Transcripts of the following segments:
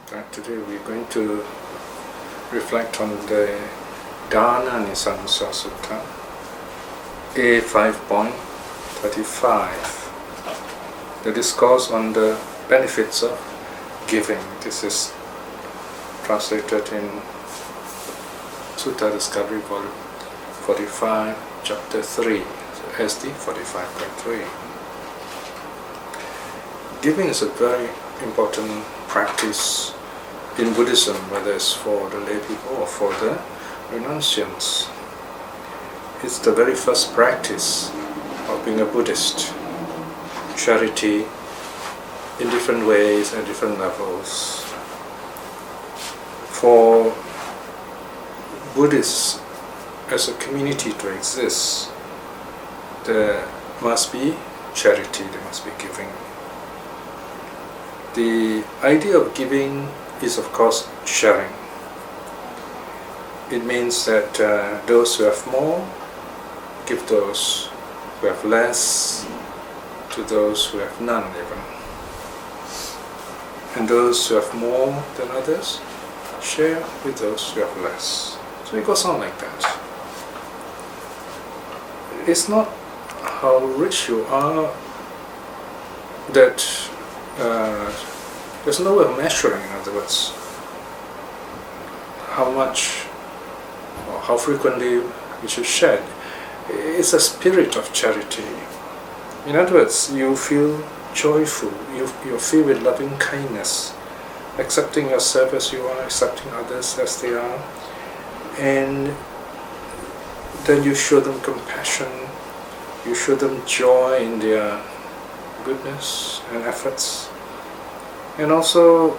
Today we're going to reflect on the Dana Nisansa Sutta, A5.35, the discourse on the benefits of giving. This is translated in Sutta Discovery, Volume 45, Chapter 3, so SD 45.3. Giving is a very important practice in Buddhism, whether it's for the lay people or for the renunciants. It's the very first practice of being a Buddhist. Charity in different ways at different levels. For Buddhists as a community to exist, there must be charity, there must be giving. The idea of giving is, of course, sharing. It means that those who have more give those who have less to those who have none even. And those who have more than others share with those who have less. So it goes on like that. It's not how rich you are that there's no way of measuring, in other words, how much or how frequently you should share. It's a spirit of charity. In other words, you feel joyful, you feel with loving kindness, accepting yourself as you are, accepting others as they are, and then you show them compassion, you show them joy in their goodness and efforts, and also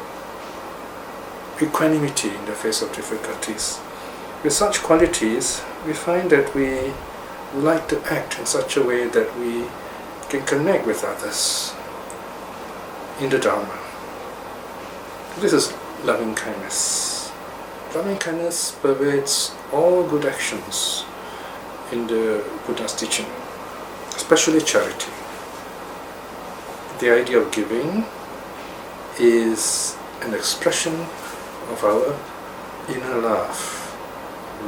equanimity in the face of difficulties. With such qualities, we find that we like to act in such a way that we can connect with others in the Dharma. This is loving kindness. Loving kindness pervades all good actions in the Buddha's teaching, especially charity. The idea of giving is an expression of our inner love,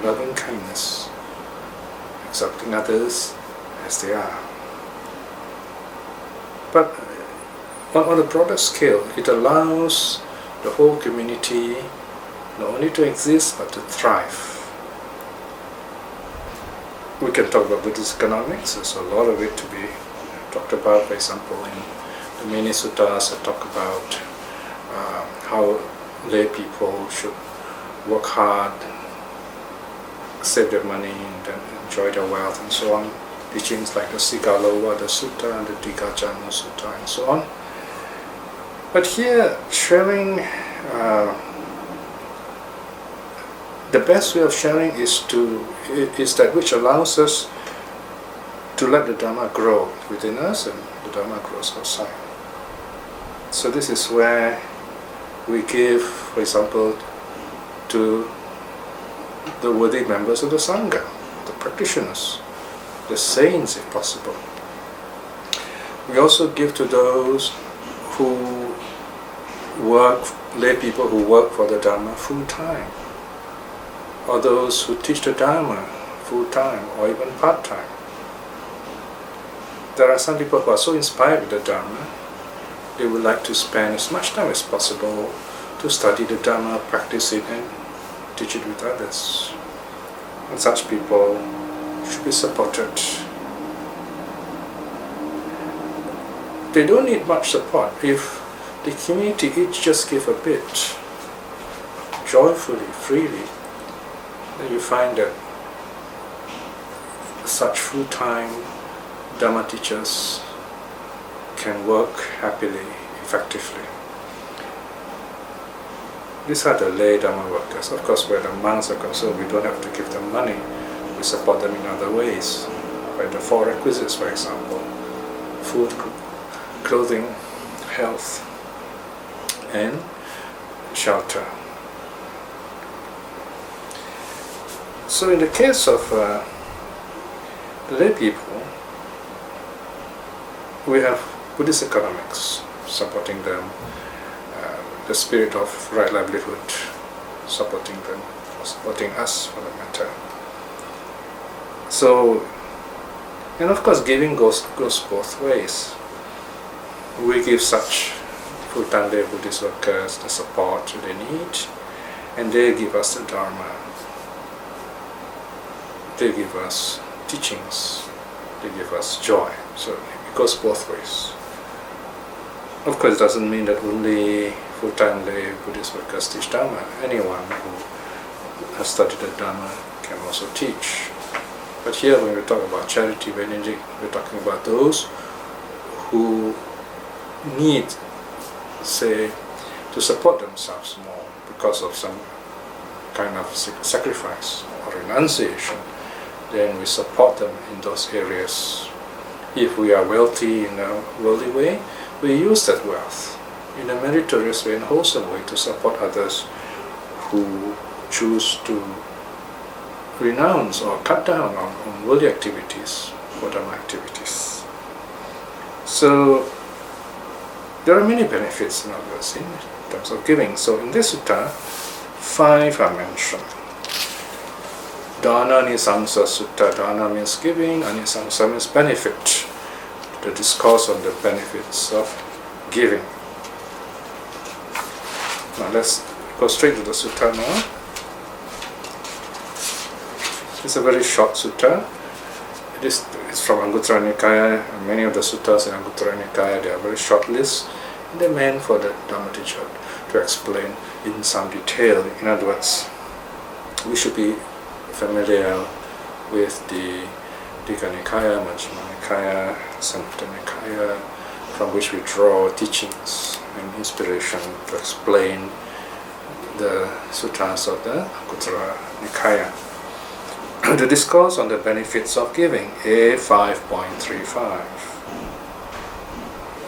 loving kindness, accepting others as they are. But on a broader scale, it allows the whole community not only to exist but to thrive. We can talk about Buddhist economics. There's a lot of it to be talked about. For example, in the many suttas that talk about how lay people should work hard, save their money, and then enjoy their wealth, and so on. Teachings like the Sigalova, the Sutta, and the Digajana Sutta, and so on. But here, sharing, the best way of sharing is that which allows us to let the Dharma grow within us, and the Dharma grows outside. So this is where we give, for example, to the worthy members of the Sangha, the practitioners, the saints if possible. We also give to those who work, lay people who work for the Dharma full time, or those who teach the Dharma full time or even part time. There are some people who are so inspired with the Dharma, they would like to spend as much time as possible to study the Dharma, practice it, and teach it with others. And such people should be supported. They don't need much support. If the community each just give a bit, joyfully, freely, then you find that such full-time Dharma teachers can work happily, effectively. These are the lay Dharma workers. Of course, where the monks are concerned, we don't have to give them money. We support them in other ways. By the four requisites, for example: food, clothing, health, and shelter. So in the case of the lay people, we have Buddhist economics supporting them, the spirit of right livelihood, supporting them, or supporting us for the matter. So, and of course giving goes both ways. We give such full-time lay Buddhist workers the support they need, and they give us the Dharma. They give us teachings, they give us joy. So it goes both ways. Of course, it doesn't mean that only full-time lay Buddhist workers teach Dharma. Anyone who has studied the Dharma can also teach. But here, when we talk about charity, we're talking about those who need, say, to support themselves more because of some kind of sacrifice or renunciation. Then we support them in those areas. If we are wealthy in a worldly way, we use that wealth in a meritorious way and wholesome way to support others who choose to renounce or cut down on worldly activities for Dharma activities. So there are many benefits in other words in terms of giving. So in this sutta, 5 are mentioned. Dana Nisangsa Sutta. Dana means giving, Anisangsa means benefit. The discourse on the benefits of giving. Now let's go straight to the sutta now. It's a very short sutta. It's from Anguttara Nikaya, and many of the suttas in Anguttara Nikaya, they are very short lists, and they're meant for the Dhamma teacher to explain in some detail. In other words, we should be familiar with the Digha Nikaya, Majjhima Nikaya, Samyutta Nikaya, from which we draw teachings and inspiration to explain the suttas of the Anguttara Nikaya. The discourse on the benefits of giving, A5.35.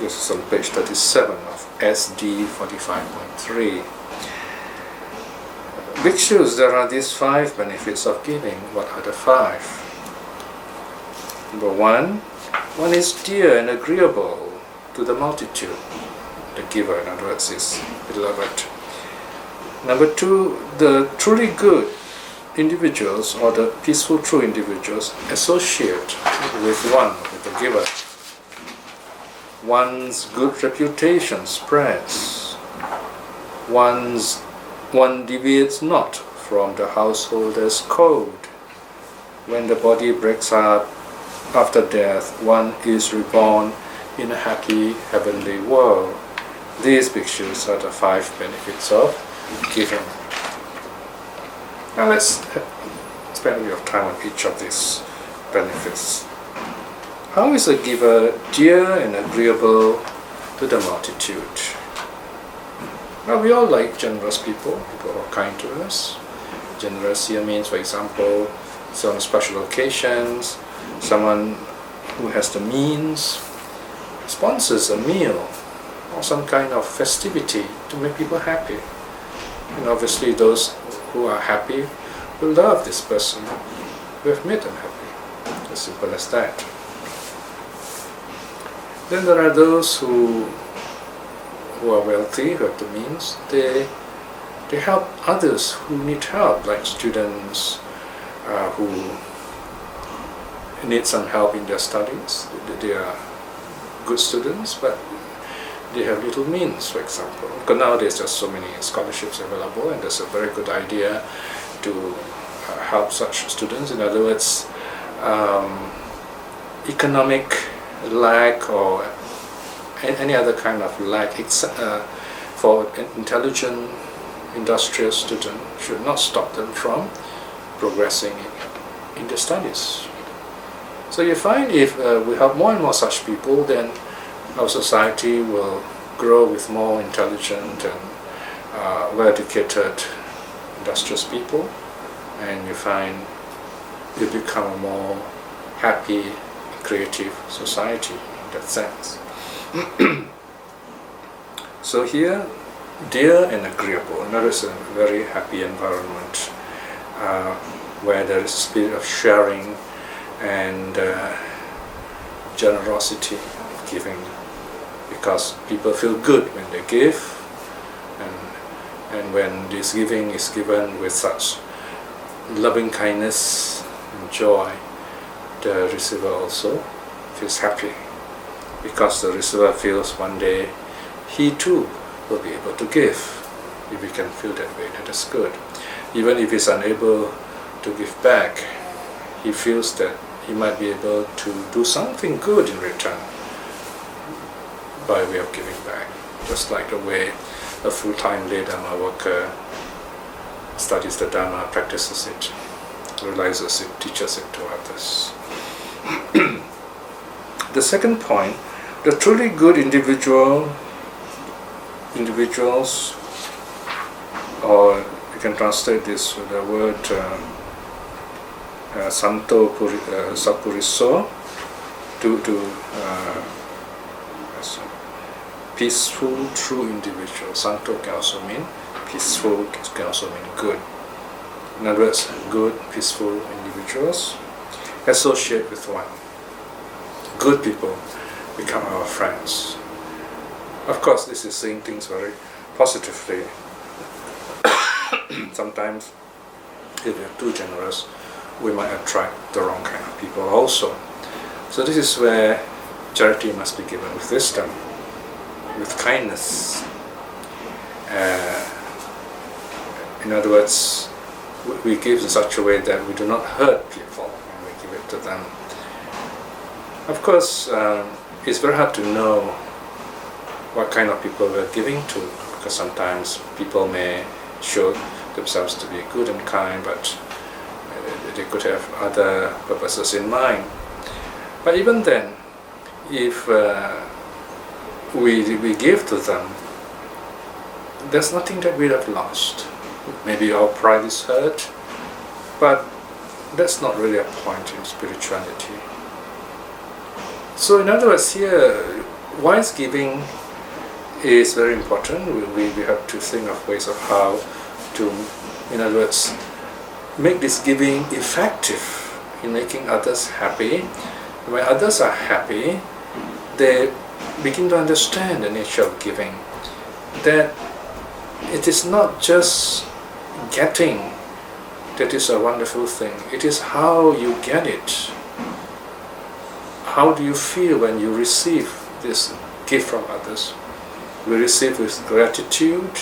This is on page 37 of SD 45.3. Bhikshus, there are these 5 benefits of giving. What are the 5? Number 1 is dear and agreeable to the multitude. The giver, in other words, is beloved. Number 2, the truly good individuals or the peaceful true individuals associate with the giver. One's good reputation spreads. One deviates not from the householder's code. When the body breaks up after death, one is reborn in a happy heavenly world. These bhikshus are the 5 benefits of giving. Now let's spend a bit of time on each of these benefits. How is a giver dear and agreeable to the multitude? Now we all like generous people who are kind to us. Generous here means, for example, on special occasions, someone who has the means sponsors a meal or some kind of festivity to make people happy. And obviously those who are happy will love this person who have made them happy. As simple as that. Then there are those who are wealthy, who have the means. They help others who need help, like students who need some help in their studies. They are good students, but they have little means, for example. Because nowadays there's so many scholarships available, and there's a very good idea to help such students. In other words, economic lack or any other kind of lack for an intelligent, industrious student should not stop them from progressing in their studies. So you find if we have more and more such people, then our society will grow with more intelligent and well-educated, industrious people, and you find you become a more happy, creative society in that sense. So here, dear and agreeable. Notice a very happy environment where there is a spirit of sharing and generosity, giving, because people feel good when they give, and when this giving is given with such loving kindness and joy, the receiver also feels happy, because the receiver feels one day he too will be able to give. If he can feel that way, that is good. Even if he's unable to give back, he feels that he might be able to do something good in return by way of giving back. Just like the way a full-time lay Dharma worker studies the Dharma, practices it, realizes it, teaches it to others. The second point, the truly good individuals, or you can translate this with the word Santo Sapuriso, peaceful, true individual. Santo can also mean peaceful, can also mean good. In other words, good, peaceful individuals associate with one. Good people become our friends. Of course, this is saying things very positively. Sometimes, if we are too generous, we might attract the wrong kind of people also. So this is where charity must be given with wisdom, with kindness. In other words, we give in such a way that we do not hurt people when we give it to them. Of course, it's very hard to know what kind of people we're giving to, because sometimes people may show themselves to be good and kind, but they could have other purposes in mind. But even then, if we give to them, there's nothing that we have lost. Maybe our pride is hurt, but that's not really a point in spirituality. So in other words, here, wise giving is very important. We have to think of ways of how to, in other words, make this giving effective in making others happy. When others are happy, they begin to understand the nature of giving, that it is not just getting that is a wonderful thing. It is how you get it. How do you feel when you receive this gift from others? We receive with gratitude,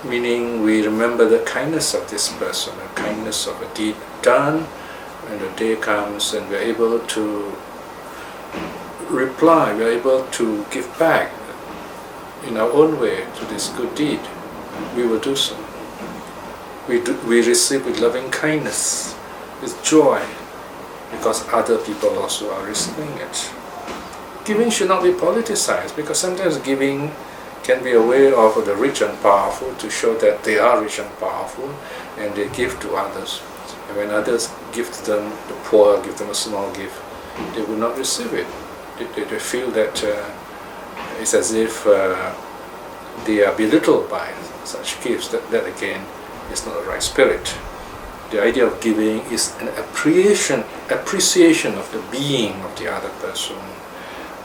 meaning we remember the kindness of this person, the kindness of a deed done, when the day comes and we're able to reply, we're able to give back in our own way to this good deed, we will do so. We receive with loving kindness, with joy, because other people also are receiving it. Giving should not be politicized, because sometimes giving can be a way of the rich and powerful to show that they are rich and powerful, and they give to others. And when others give to them, the poor, give them a small gift, they will not receive it. They feel that it's as if they are belittled by such gifts. That again is not the right spirit. The idea of giving is an appreciation of the being of the other person.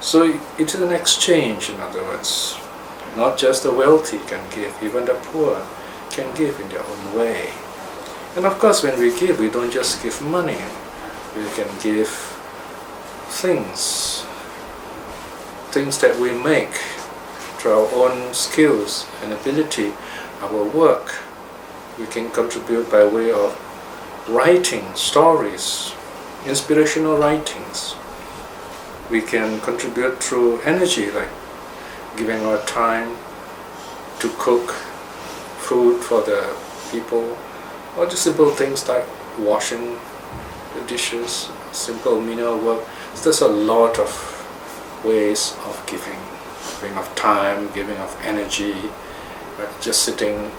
So it is an exchange, in other words. Not just the wealthy can give, even the poor can give in their own way. And of course, when we give, we don't just give money. We can give things that we make through our own skills and ability, our work. We can contribute by way of writing stories, inspirational writings. We can contribute through energy, like giving our time to cook food for the people, or just simple things like washing the dishes, simple menial work. So there's a lot of ways of giving of time, giving of energy, just sitting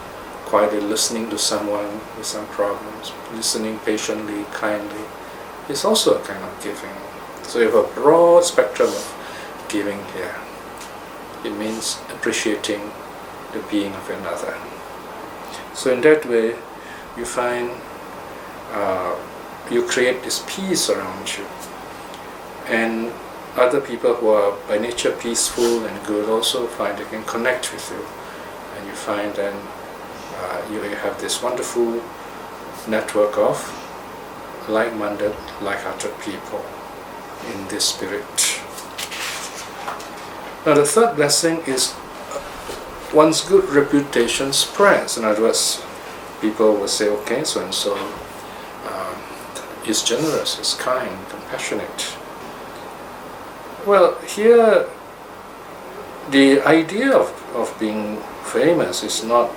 quietly listening to someone with some problems, listening patiently, kindly, is also a kind of giving. So you have a broad spectrum of giving here. It means appreciating the being of another. So in that way, you find you create this peace around you, and other people who are by nature peaceful and good also find they can connect with you, and find then you have this wonderful network of like-minded, like-hearted people in this spirit. Now the third blessing is one's good reputation spreads. In other words, people will say, okay, so and so is generous, is kind, compassionate. Well, here the idea of being famous is not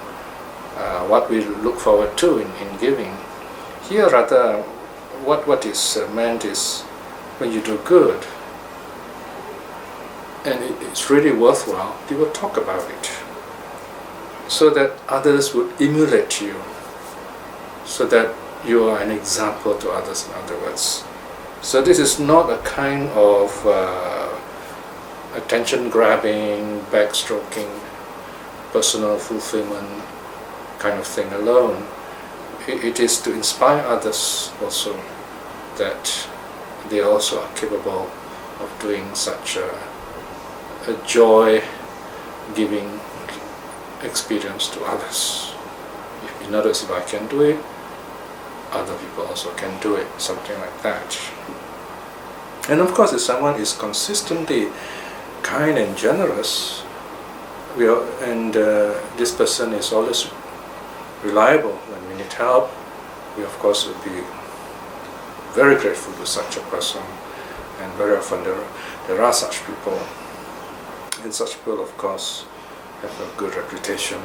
what we look forward to in giving. Here rather what is meant is when you do good and it's really worthwhile, people talk about it so that others would emulate you, so that you are an example to others, in other words. So this is not a kind of attention grabbing, backstroking, personal fulfillment kind of thing alone. It is to inspire others also that they also are capable of doing such a joy-giving experience to others. In other words, if I can do it, other people also can do it, something like that. And of course, if someone is consistently kind and generous, this person is always reliable when we need help, we of course would be very grateful to such a person, and very often there are such people, and such people of course have a good reputation.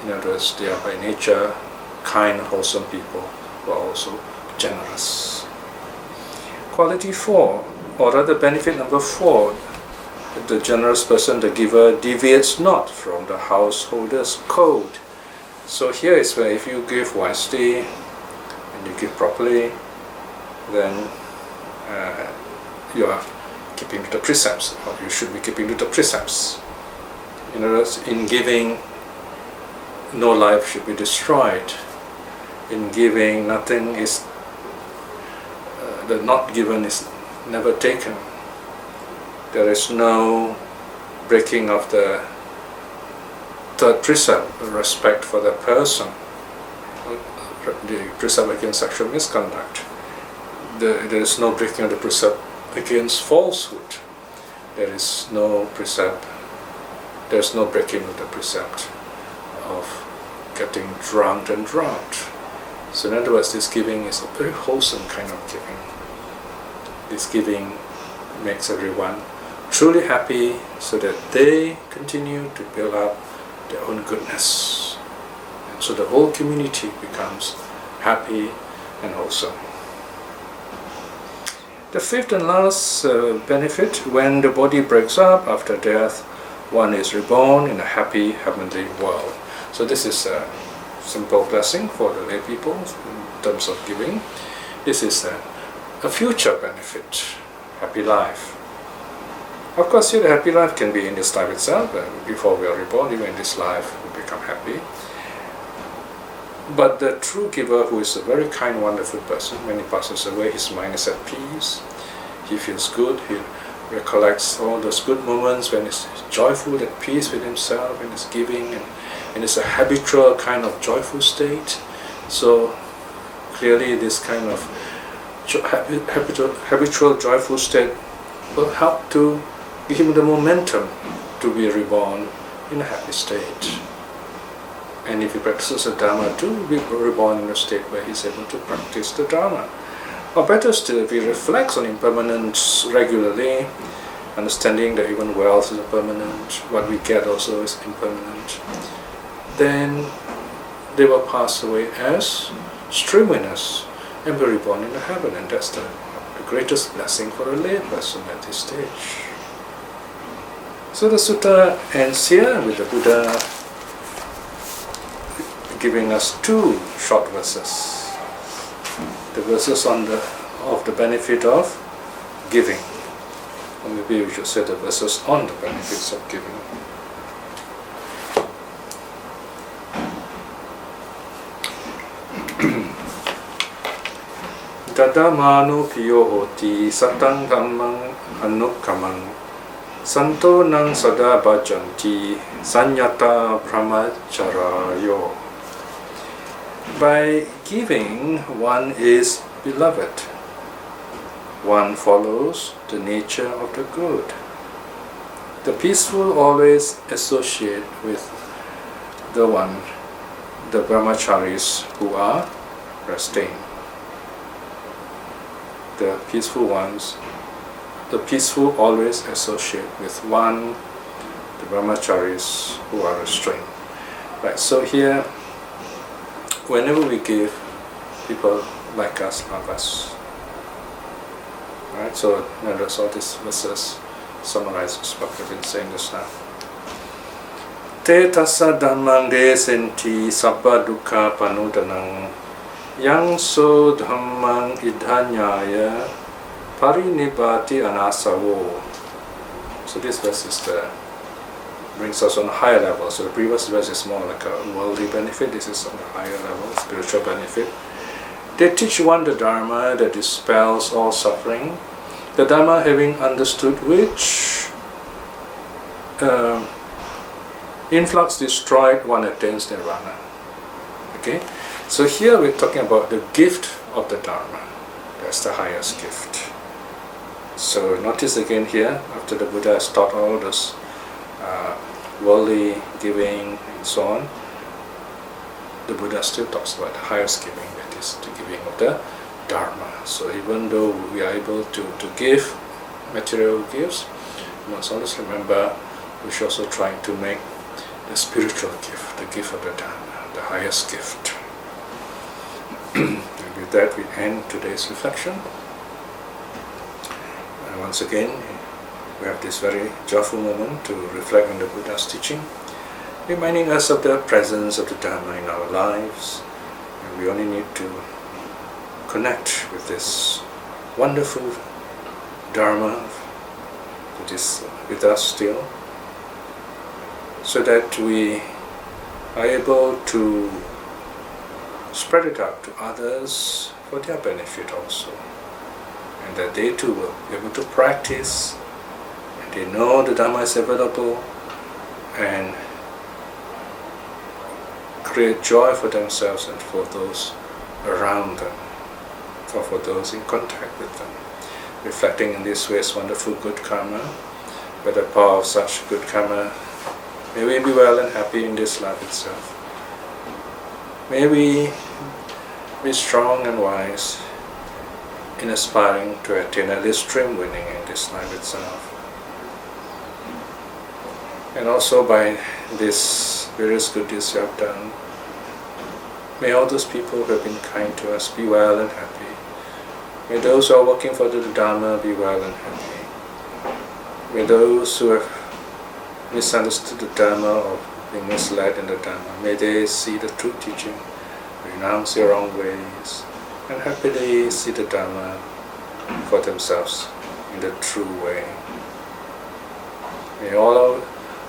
In other words, they are by nature kind, wholesome people who are also generous. Quality 4, or rather benefit number 4, the generous person, the giver, deviates not from the householder's code. So here is where if you give wisely and you give properly, then you are keeping to the precepts, or you should be keeping to the precepts. In other words, in giving, no life should be destroyed. In giving, nothing is, the not given is never taken. There is no breaking of the third precept, respect for the person, the precept against sexual misconduct. There is no breaking of the precept against falsehood. There is no precept, there is no breaking of the precept of getting drunk and drugged. So in other words, this giving is a very wholesome kind of giving. This giving makes everyone truly happy so that they continue to build up their own goodness. And so the whole community becomes happy and wholesome. The fifth and last benefit, when the body breaks up after death, one is reborn in a happy heavenly world. So this is a simple blessing for the lay people in terms of giving. This is a future benefit, happy life. Of course, here the happy life can be in this life itself. Before we are reborn, even in this life, we become happy. But the true giver, who is a very kind, wonderful person, when he passes away, his mind is at peace. He feels good. He recollects all those good moments when he's joyful, at peace with himself, and is giving, and it's a habitual kind of joyful state. So clearly, this kind of habitual joyful state will help to give him the momentum to be reborn in a happy state. And if he practices the Dharma too, he will be reborn in a state where he's able to practice the Dharma. Or better still, if he reflects on impermanence regularly, understanding that even wealth is impermanent, what we get also is impermanent, then they will pass away as stream winners and be reborn in the heaven. And that's the greatest blessing for a lay person at this stage. So the sutta ends here with the Buddha giving us two short verses. The verses of the benefit of giving. Or maybe we should say the verses on the benefits of giving. Dadamano piyo hoti satang dhammang anukkamang Santo nang sada bhajanti sanyata brahmacharayo. By giving, one is beloved. One follows the nature of the good. The peaceful always associate with the brahmacharis who are resting. The peaceful always associate with the brahmacharis who are restrained. Right, so here, whenever we give, people like us, love us. Right, so that's all these verses summarizes what we've been saying just now. Te tassa dhammang de senti sabba dukkha panudanang yang so dhammang idhanyaya parinibati anasavo. So this verse brings us on a higher level. So the previous verse is more like a worldly benefit. This is on a higher level, spiritual benefit. They teach one the Dharma that dispels all suffering. The Dharma, having understood which influx destroyed, one attains nirvana. Okay, so here we're talking about the gift of the Dharma. That's the highest gift. So notice again here, after the Buddha has taught all this worldly giving and so on, the Buddha still talks about the highest giving, that is the giving of the Dharma. So even though we are able to give material gifts, we must always remember we should also try to make the spiritual gift, the gift of the Dharma, the highest gift. And with that we end today's reflection. And once again, we have this very joyful moment to reflect on the Buddha's teaching, reminding us of the presence of the Dharma in our lives. And we only need to connect with this wonderful Dharma that is with us still, so that we are able to spread it out to others for their benefit also, and that they too will be able to practice, and they know the Dharma is available, and create joy for themselves and for those around them, or for those in contact with them. Reflecting in this way is wonderful good karma. By the power of such good karma, may we be well and happy in this life itself. May we be strong and wise in aspiring to attain at least stream winning in this life itself. And also by this various good deeds we have done, may all those people who have been kind to us be well and happy. May those who are working for the Dharma be well and happy. May those who have misunderstood the Dharma or been misled in the Dharma, may they see the true teaching, renounce their wrong ways, and happily see the Dharma for themselves in the true way. May all our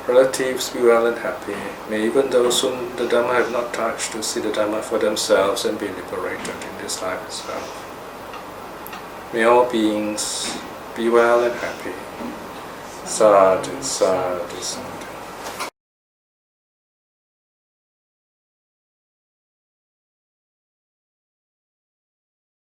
relatives be well and happy. May even those whom the Dharma have not touched to see the Dharma for themselves and be liberated in this life itself. May all beings be well and happy. Sadhu, sadhu, sadhu.